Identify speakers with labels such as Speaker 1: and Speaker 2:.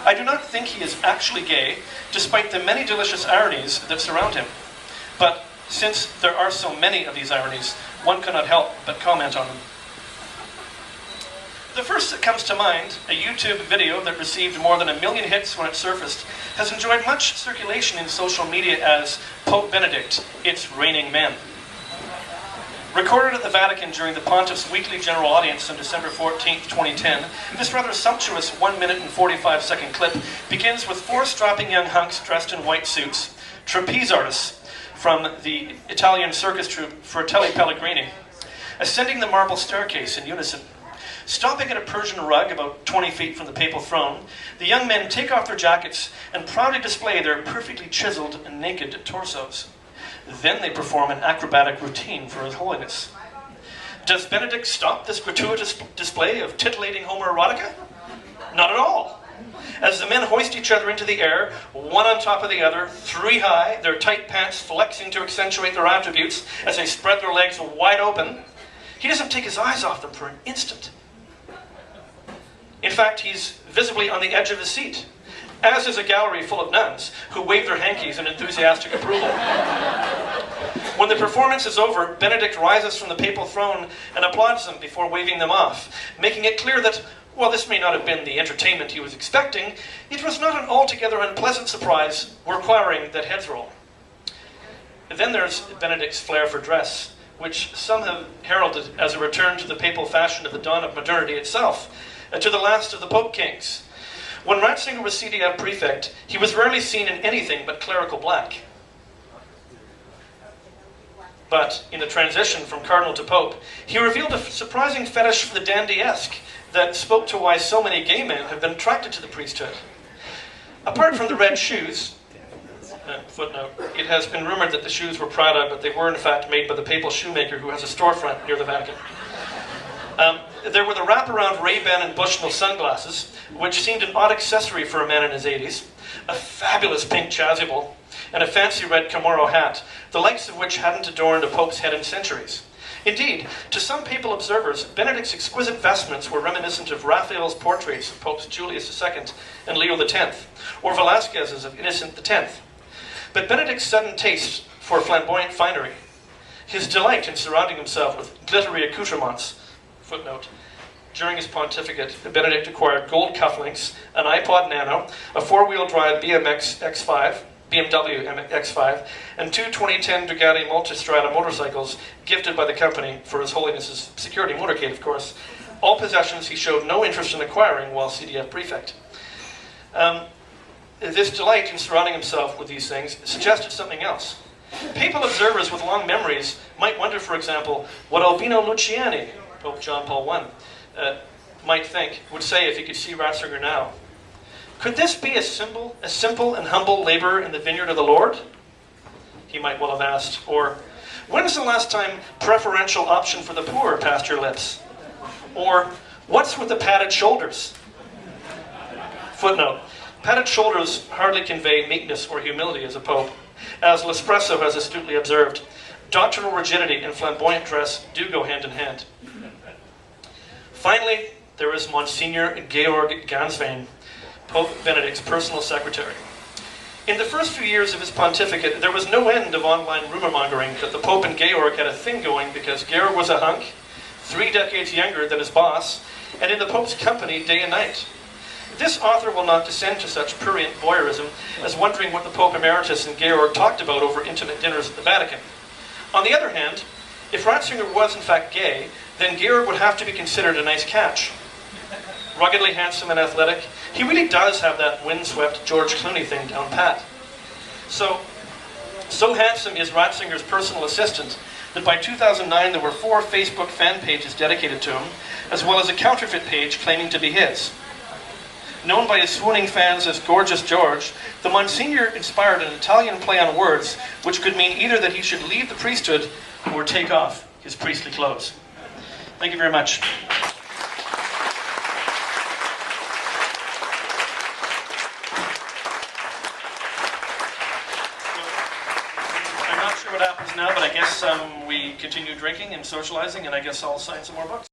Speaker 1: I do not think he is actually gay, despite the many delicious ironies that surround him. But since there are so many of these ironies, one cannot help but comment on them. The first that comes to mind, a YouTube video that received more than 1 million hits when it surfaced, has enjoyed much circulation in social media as Pope Benedict, It's Raining Men. Recorded at the Vatican during the Pontiff's weekly general audience on December 14, 2010, this rather sumptuous 1 minute and 45-second clip begins with 4 strapping young hunks dressed in white suits, trapeze artists from the Italian circus troupe Fratelli Pellegrini, ascending the marble staircase in unison. Stopping at a Persian rug about 20 feet from the papal throne, the young men take off their jackets and proudly display their perfectly chiseled and naked torsos. Then they perform an acrobatic routine for His Holiness. Does Benedict stop this gratuitous display of titillating homoerotica? Not at all. As the men hoist each other into the air, one on top of the other, 3 high, their tight pants flexing to accentuate their attributes as they spread their legs wide open, he doesn't take his eyes off them for an instant. In fact, he's visibly on the edge of his seat, as is a gallery full of nuns who wave their hankies in enthusiastic approval. When the performance is over, Benedict rises from the papal throne and applauds them before waving them off, making it clear that, while this may not have been the entertainment he was expecting, it was not an altogether unpleasant surprise requiring that heads roll. Then there's Benedict's flair for dress, which some have heralded as a return to the papal fashion of the dawn of modernity itself, to the last of the Pope Kings. When Ratzinger was CDF prefect, he was rarely seen in anything but clerical black. But in the transition from cardinal to pope, he revealed a surprising fetish for the dandy-esque that spoke to why so many gay men have been attracted to the priesthood. Apart from the red shoes, footnote, it has been rumored that the shoes were Prada, but they were in fact made by the papal shoemaker who has a storefront near the Vatican. There were the wraparound Ray-Ban and Bushnell sunglasses, which seemed an odd accessory for a man in his 80s, a fabulous pink chasuble, and a fancy red Camorro hat, the likes of which hadn't adorned a pope's head in centuries. Indeed, to some papal observers, Benedict's exquisite vestments were reminiscent of Raphael's portraits of Popes Julius II and Leo X, or Velázquez's of Innocent X. But Benedict's sudden taste for flamboyant finery, his delight in surrounding himself with glittery accoutrements. Footnote. During his pontificate, Benedict acquired gold cufflinks, an iPod Nano, a 4-wheel drive BMW X5, and 2 2010 Ducati Multistrada motorcycles gifted by the company for His Holiness's security motorcade, of course. All possessions he showed no interest in acquiring while CDF prefect. This delight in surrounding himself with these things suggested something else. Papal observers with long memories might wonder, for example, what Albino Luciani, Pope John Paul I, would say if he could see Ratzinger now. Could this be a simple and humble laborer in the vineyard of the Lord? He might well have asked. Or, when's the last time preferential option for the poor passed your lips? Or, what's with the padded shoulders? Footnote. Padded shoulders hardly convey meekness or humility as a pope. As L'Espresso has astutely observed, doctrinal rigidity and flamboyant dress do go hand in hand. Finally, there is Monsignor Georg Ganswein, Pope Benedict's personal secretary. In the first few years of his pontificate, there was no end of online rumor-mongering that the Pope and Georg had a thing going because Georg was a hunk, 3 decades younger than his boss, and in the Pope's company day and night. This author will not descend to such prurient voyeurism as wondering what the Pope Emeritus and Georg talked about over intimate dinners at the Vatican. On the other hand, if Ratzinger was in fact gay, then Georg would have to be considered a nice catch. Ruggedly handsome and athletic, he really does have that windswept George Clooney thing down pat. So handsome is Ratzinger's personal assistant that by 2009 there were 4 Facebook fan pages dedicated to him, as well as a counterfeit page claiming to be his. Known by his swooning fans as Gorgeous George, the Monsignor inspired an Italian play on words which could mean either that he should leave the priesthood or take off his priestly clothes. Thank you very much. I'm not sure what happens now, but I guess we continue drinking and socializing, and I guess I'll sign some more books.